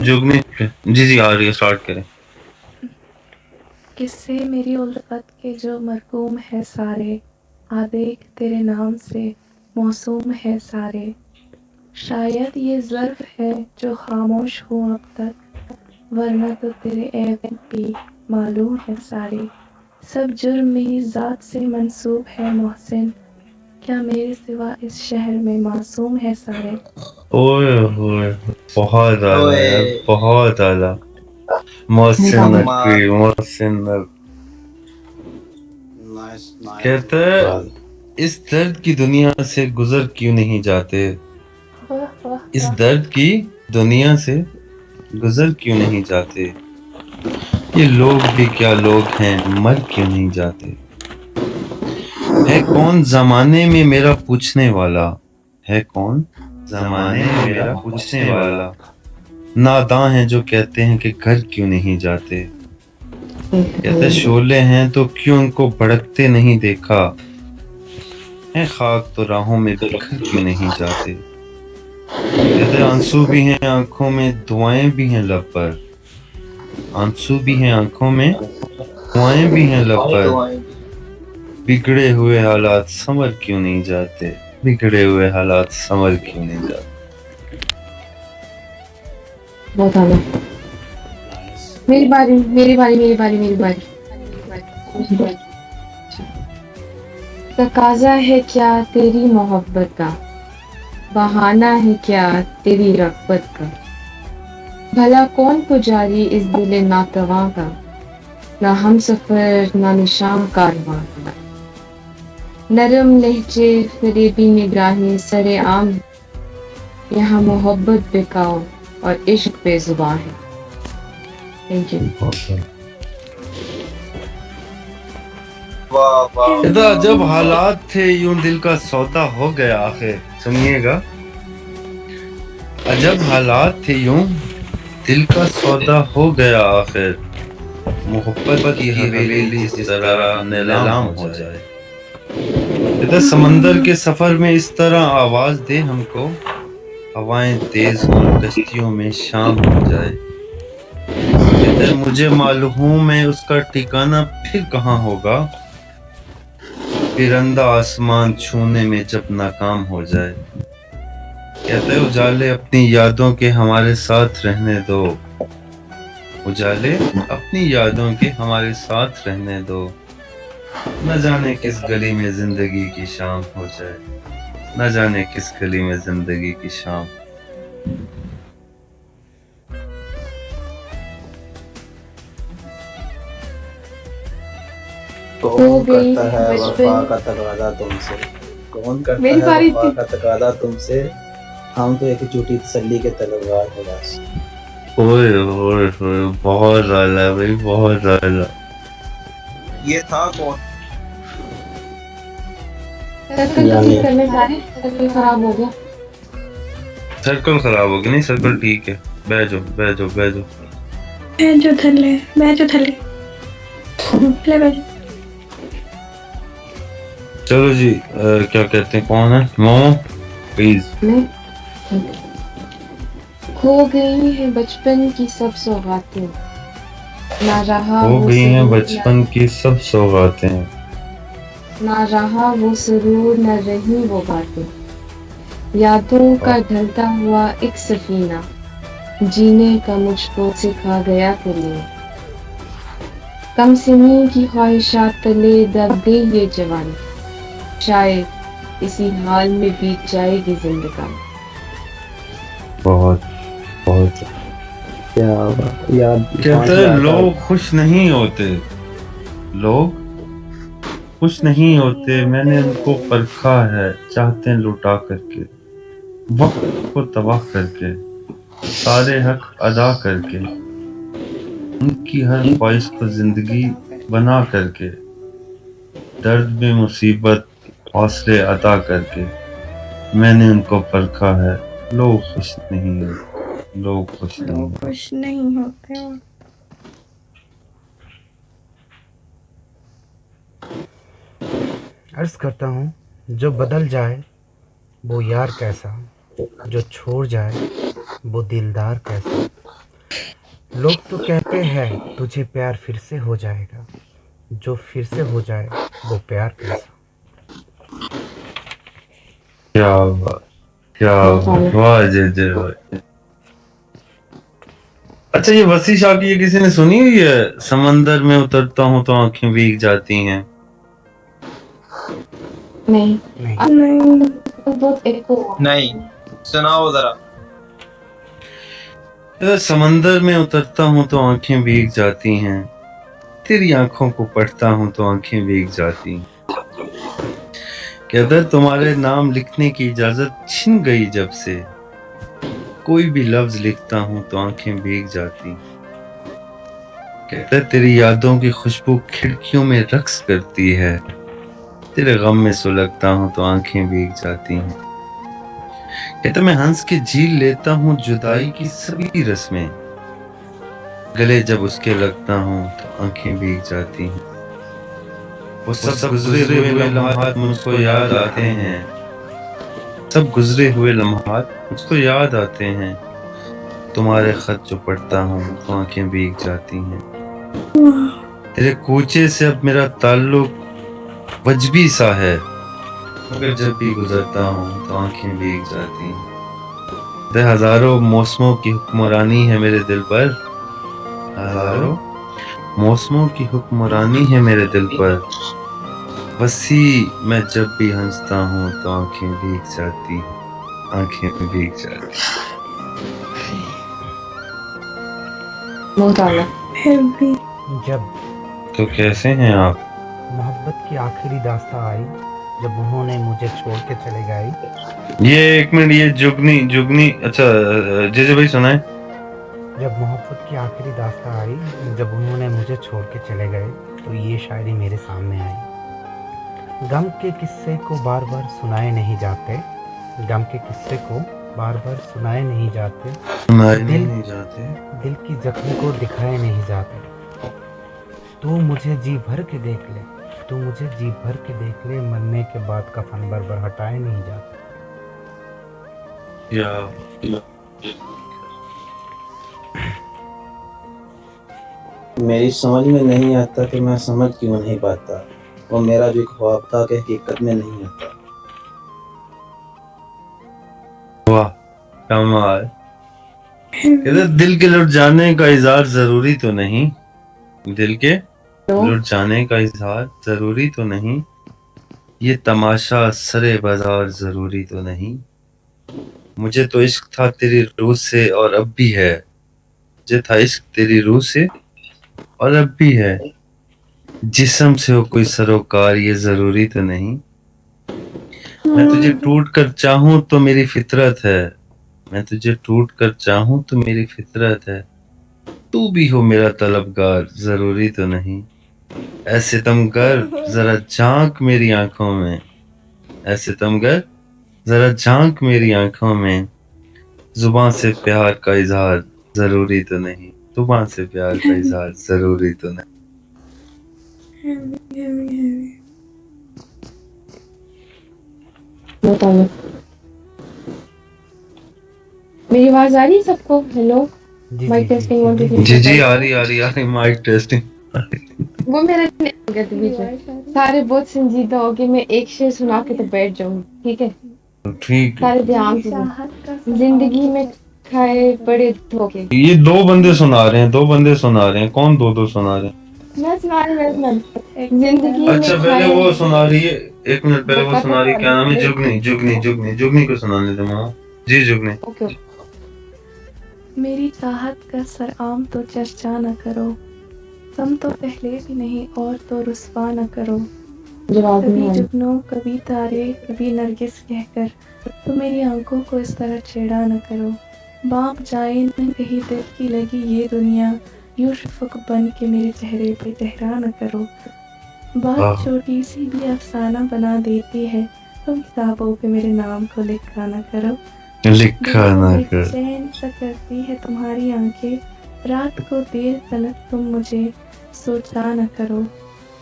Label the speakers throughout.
Speaker 1: जुगनी। जी जी, आ रही है, स्टार्ट करें।
Speaker 2: किस्से मेरी उल्फत के जो मरकूम है सारे, आदेख तेरे नाम से मौसूम है सारे। शायद ये ज़र्फ़ है जो खामोश हूँ अब तक, वरना तो तेरे ऐब भी मालूम है सारे। सब जुर्म मेरी ज़ात से मंसूब है मोहसिन, क्या मेरे सिवा इस शहर में मासूम है सारे।
Speaker 1: ओए होए, बहुत आला
Speaker 3: ओए
Speaker 1: यार, बहुत आला। मोहसिन नकवी,
Speaker 3: कमाल।
Speaker 1: मोहसिन नकवी
Speaker 3: नाइस नाइस
Speaker 1: कहता है,
Speaker 3: कमाल।
Speaker 1: इस दर्द की दुनिया से गुजर क्यों नहीं जाते।
Speaker 2: वाह वाह
Speaker 1: इस
Speaker 2: वाह।
Speaker 1: दर्द की दुनिया से गुजर क्यों नहीं जाते। ये लोग भी क्या लोग हैं, मर क्यों नहीं जाते। है कौन जमाने में मेरा पूछने वाला। है कौन जमाने में मेरा पूछने वाला। नादां हैं जो कहते हैं कि घर क्यों नहीं जाते। कहते शोले हैं तो क्यों उनको भड़कते नहीं देखा। है खाक तो राहों में बिखर क्यों नहीं जाते। कहते आंसू भी हैं आंखों में, दुआएं भी हैं लब पर। आंसू भी हैं आंखों में, दुआएं भी हैं लब पर। बिगड़े हुए हालात संवर क्यों नहीं जाते। बिगड़े हुए हालात संवर क्यों नहीं जाते।
Speaker 4: बहुत आना। मेरी बारी मेरी बारी मेरी बारी मेरी बारी। तकाजा है क्या तेरी मोहब्बत का, बहाना है क्या तेरी रग़बत का। भला कौन पुजारी इस दिल नातवा का, ना हम सफर ना निशान कारवां का। नरम लहजे फरेबी निगाहें सरे आम, यहाँ मोहब्बत बेकाओ और इश्क बेजुबान है। Thank you.
Speaker 3: वाह वाह।
Speaker 1: कहता जब हालात थे यूं दिल का सौदा हो गया आखिर। सुनिएगा, अजब हालात थे यूं दिल का सौदा हो गया आखिर। मोहब्बत की हवेली जिस तरह नीलाम हो जाए। कहता समंदर के सफर में इस तरह आवाज दे हमको, हवाएं तेज हों कश्तियों में शाम हो जाए। कहते मुझे मालूम है उसका ठिकाना फिर कहाँ होगा, फिरंदा आसमान छूने में जब नाकाम हो जाए। कहते उजाले अपनी यादों के हमारे साथ रहने दो। उजाले अपनी यादों के हमारे साथ रहने दो। न जाने किस गली में जिंदगी की शाम हो जाए। न जाने किस गली में जिंदगी की शाम।
Speaker 4: हो
Speaker 3: कौन
Speaker 4: गई
Speaker 3: करता है वफा
Speaker 4: बचपन।
Speaker 3: का तकादा तुमसे। कौन करता
Speaker 4: मेरी
Speaker 3: है
Speaker 4: बारी
Speaker 3: वफा
Speaker 4: थी।
Speaker 3: का तकादा तुमसे। हम तो एक झूठी तसल्ली के तलबगार हैं बस।
Speaker 1: ओए ओए ओए, बहुत ज्यादा है भाई, बहुत ज्यादा।
Speaker 3: ये था कौन।
Speaker 4: सर्कल
Speaker 3: यानी
Speaker 4: ठीक करने जा रहे हैं, सर्कल खराब हो गया।
Speaker 1: सर्कल खराब हो गया, नहीं सर्कल ठीक है। बह जाओ बह जाओ बह जाओ।
Speaker 5: बैजो थल्ले बैजो थल्ले ले बैजो।
Speaker 1: चलो जी, क्या कहते हैं, कौन है मोमो प्लीज।
Speaker 4: मैं खो गई है बचपन की सब सौगातें, ना रहा
Speaker 1: हो
Speaker 4: वो
Speaker 1: गई हैं
Speaker 4: सुरूर
Speaker 1: बचपन की सब सौगातें।
Speaker 4: ना रहा वो सुरूर न रही वो बातें। यादों का ढलता हुआ एक सफीना, जीने का मुझको सिखा गया कलीम। कम सिनी की ख्वाहिशात तले दब गई ये जवानी, शायद इसी हाल में बीत जाएगी जिंदगानी।
Speaker 1: बहुत बहुत।
Speaker 3: क्या याद
Speaker 1: कहते हैं लोग खुश नहीं होते। लोग खुश नहीं होते, मैंने उनको परखा है। चाहते हैं लुटा करके, वक्त को तबाह करके, सारे हक अदा करके, उनकी हर ख्वाहिश को जिंदगी बना करके, दर्द में मुसीबत हौसले अता करके, मैंने उनको परखा है। लोग खुश नहीं होते, लोग खुश नहीं
Speaker 5: लोग
Speaker 1: होते।
Speaker 5: खुश नहीं होते हो।
Speaker 6: अर्ज करता हूँ, जो बदल जाए वो यार कैसा, जो छोड़ जाए वो दिलदार कैसा। लोग तो कहते हैं तुझे प्यार फिर से हो जाएगा, जो फिर से हो जाए वो प्यार कैसा।
Speaker 1: क्या बात, क्या बात, वाह जय जय भाई। अच्छा, ये वसी शाह की ये किसी ने सुनी हुई है? समंदर में उतरता हूँ तो आंखें भीग जाती हैं।
Speaker 4: नहीं,
Speaker 6: नहीं।
Speaker 5: नहीं।
Speaker 4: बहुत एको।
Speaker 7: नहीं, सुनाओ जरा।
Speaker 1: समंदर में उतरता हूँ तो आंखें भीग जाती हैं, तेरी आंखों को पढ़ता हूँ तो आंखें भीग जाती हैं। कहता है तुम्हारे नाम लिखने की इजाजत छिन गई जब से, कोई भी लफ्ज लिखता हूँ तो आंखें भीग जाती। कहता है तेरी यादों की खुशबू खिड़कियों में रक्स करती है, तेरे गम में सुलगता हूँ तो आंखें भीग जाती हैं। कहता मैं हंस के झील लेता हूँ जुदाई की सभी रस्में, गले जब उसके लगता हूँ तो आंखें भीग जाती हैं। वो सब गुजरे हुए लम्हात मुझको याद आते हैं, सब गुजरे हुए लम्हात मुझको याद आते हैं, तुम्हारे खत जो पढ़ता हूँ तो आंखें भीग जाती हैं। तेरे कूचे से अब मेरा ताल्लुक वजबी सा है, मगर जब भी गुजरता हूँ तो आंखें भीग जाती हैं। हजारों मौसमों की हुक्मरानी है मेरे दिल पर, हजारों मौसमों की हुक्मरानी है मेरे दिल पर, वसी मैं जब भी हंसता हूँ तो आंखें भीग जाती, आंखें भीग जाती।
Speaker 4: बहुत आला।
Speaker 5: फिर भी
Speaker 6: जब
Speaker 1: तो कैसे हैं आप?
Speaker 6: मोहब्बत की आखिरी दास्तां आई, जब उन्होंने मुझे छोड़ के चले गए।
Speaker 1: ये एक मिनट, ये जुगनी जुगनी, अच्छा जय भाई सुनाए।
Speaker 6: जब मोहब्बत की आखिरी दास्तां आई, जब उन्होंने मुझे छोड़ के चले गए, तो ये शायरी मेरे सामने आई। गम के किस्से को बार बार सुनाए नहीं जाते, गम के किस्से को बार बार सुनाए नहीं जाते,
Speaker 1: नहीं जाते,
Speaker 6: दिल की जख्म को दिखाए नहीं जाते। तू मुझे जी भर के देख ले, तू मुझे जी भर के देख ले, मरने के बाद कफन भर भर हटाए नहीं जाते।
Speaker 1: या
Speaker 3: मेरी समझ में नहीं आता कि मैं समझ क्यों नहीं पाता, वो मेरा जो ख्वाब था कि हकीकत में नहीं आता।
Speaker 1: वाह कमाल। कहते दिल के लुट जाने का इजहार जरूरी तो नहीं, दिल के लुट जाने का इजहार जरूरी तो नहीं, ये तमाशा सरे बाजार जरूरी तो नहीं। मुझे तो इश्क था तेरी रूह से और अब भी है, मुझे था इश्क तेरी रूह से और अब भी है, जिस्म से हो कोई सरोकार ये जरूरी तो नहीं। मैं तुझे टूट कर चाहूं तो मेरी फितरत है, मैं तुझे टूट कर चाहूं तो मेरी फितरत है, तू भी हो मेरा तलबगार जरूरी तो नहीं। ऐसे तमगर जरा झांक मेरी आंखों में, ऐसे तमगर जरा झांक मेरी आंखों में, जुबान से प्यार का इजहार जरूरी तो नहीं, जुबान से प्यार का इजहार जरूरी तो नहीं।
Speaker 4: बहुत आला। मेरी आवाज आ रही है सबको? हेलो,
Speaker 6: जी
Speaker 4: माइक टेस्टिंग 1 2 3।
Speaker 1: जी आ रही माइक टेस्टिंग।
Speaker 4: वो मेरा नहीं हो गया था बीच में। सारे बहुत संजीदा हो गए, मैं एक शेर सुना के तो बैठ जाऊंगी, ठीक है?
Speaker 1: ठीक है,
Speaker 4: सारे ध्यान से सुनो।
Speaker 2: चाहत का
Speaker 4: जिंदगी में खाए बड़े धोखे।
Speaker 1: ये दो बंदे सुना रहे हैं, दो बंदे सुना रहे हैं, कौन दो दो सुना रहे हैं?
Speaker 4: मैं सुना रही, मैं सुना रही। जिंदगी
Speaker 1: अच्छा
Speaker 4: में
Speaker 1: पहले
Speaker 4: खाए
Speaker 1: वो सुना रही है, एक मिनट पहले वो सुना रही है, क्या नाम है? जुगनी जुगनी जुगनी जुगनी को सुनाने दे मामा जी, जुगनी।
Speaker 4: ओके।
Speaker 2: मेरी चाहत का सरआम तो चर्चा न करो, तुम तो पहले भी नहीं और तो रुस्वा न करो।
Speaker 4: जवाब
Speaker 2: कभी
Speaker 4: नहीं आया।
Speaker 2: जुगनू कभी तारे कभी नरगिस कहकर तो मेरी आंखों को इस तरह छेड़ा न करो। बाप जाए न कहीं दिल की लगी ये दुनिया, यूं शफक बन के मेरे चेहरे पे ठहरा न करो। बात छोटी सी भी अफसाना बना देती है, तुम किताबों पे मेरे नाम को लिखा न करो।
Speaker 1: लिखा ना कर,
Speaker 2: चैन सा करती है तुम्हारी आंखें, रात को देर तलक तुम मुझे सोचा न करो।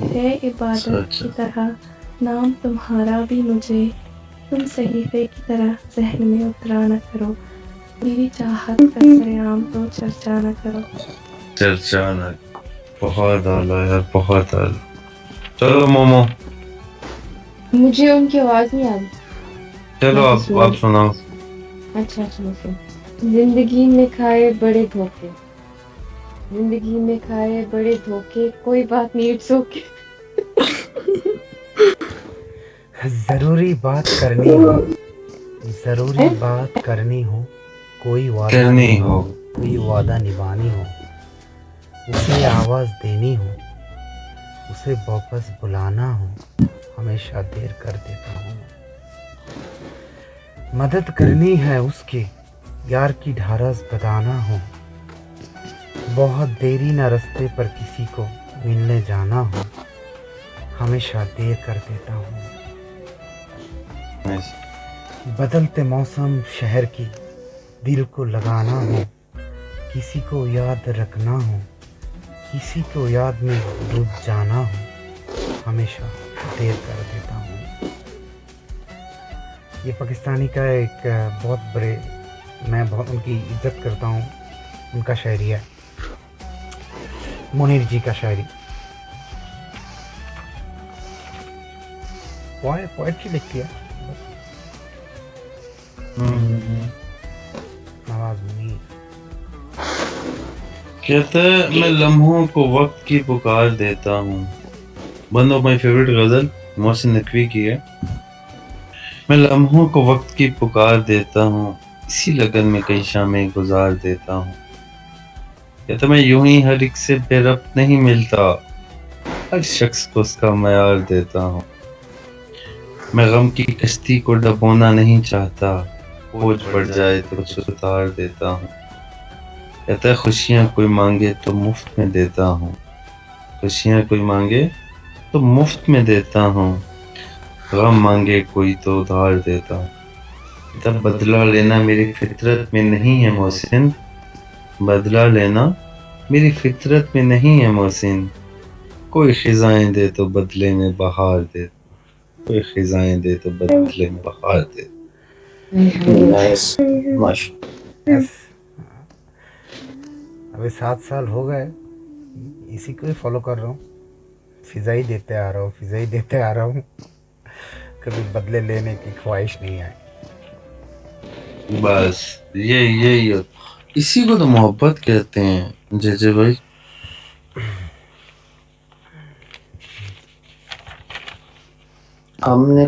Speaker 2: है इबादत की तरह नाम तुम्हारा भी मुझे, तुम सहीफे की तरह जहन में उतरा न करो। मेरी चाहत का सरेआम तो चर्चा न करो।
Speaker 1: चर्चा न, बहुत आला यार, बहुत आला। चलो मोमो,
Speaker 4: मुझे उनकी आवाज नहीं आ रही।
Speaker 1: चलो
Speaker 4: मैं तो
Speaker 1: आप सुनाओ।
Speaker 4: अच्छा सुनो। जिंदगी में खाए बड़े धोखे, जिंदगी में खाए बड़े धोखे, कोई बात नहीं, इट्स ओके।
Speaker 6: जरूरी बात करनी हो, जरूरी बात करनी हो, कोई वादा
Speaker 1: करनी
Speaker 6: नहीं
Speaker 1: हो,
Speaker 6: कोई वादा निभानी हो, उसे आवाज देनी हो, उसे वापस बुलाना हो, हमेशा देर कर देता हूँ। मदद करनी है उसके, यार की ढारस बताना हो, बहुत देरी न रास्ते पर किसी को मिलने जाना हो, हमेशा देर कर देता हूँ। बदलते मौसम शहर की, दिल को लगाना हो, किसी को याद रखना हो, किसी को याद में डूब जाना हो, हमेशा देर कर देता हूँ। ये पाकिस्तानी का एक बहुत बड़े, मैं बहुत उनकी इज्जत करता हूँ, उनका शायरी है, मुनीर जी का शायरी। पोएट्री लिखती है नवाज मुनीर।
Speaker 1: कहता है मैं लम्हों को वक्त की पुकार देता हूँ। वन ऑफ माई फेवरेट गजल मोहसिन नकवी की है। मैं लम्हों को वक्त की पुकार देता हूँ, इसी लगन में कई शामें गुजार देता हूँ। कहता मैं यूं ही हर एक से बेरब्त नहीं मिलता, हर शख्स को उसका मयार देता हूँ। मैं गम की कश्ती को डबोना नहीं चाहता, बोझ बढ़ जाए तो कुछ उतार देता हूँ। कहता है खुशियाँ कोई मांगे तो मुफ्त में देता हूँ, खुशियाँ कोई मांगे तो मुफ्त में देता हूँ, गम मांगे कोई तो उधार देता हूँ। तब बदला लेना मेरी फितरत में नहीं है मोहसिन, बदला लेना मेरी फितरत में नहीं है मोहसिन, कोई खिजाएं दे तो बदले में बहार दे, कोई खिजाएं दे तो बदले में बहार दे।
Speaker 3: नाइस, माशाल्लाह।
Speaker 6: यस, अभी 7 साल हो गए इसी को ही फॉलो कर रहा हूँ, फिजा ही देते आ रहा हूँ, फिजा ही देते आ रहा हूँ, कभी बदले लेने की ख्वाहिश नहीं आई।
Speaker 1: बस ये इसी को तो मोहब्बत कहते हैं जय भाई।
Speaker 3: हमने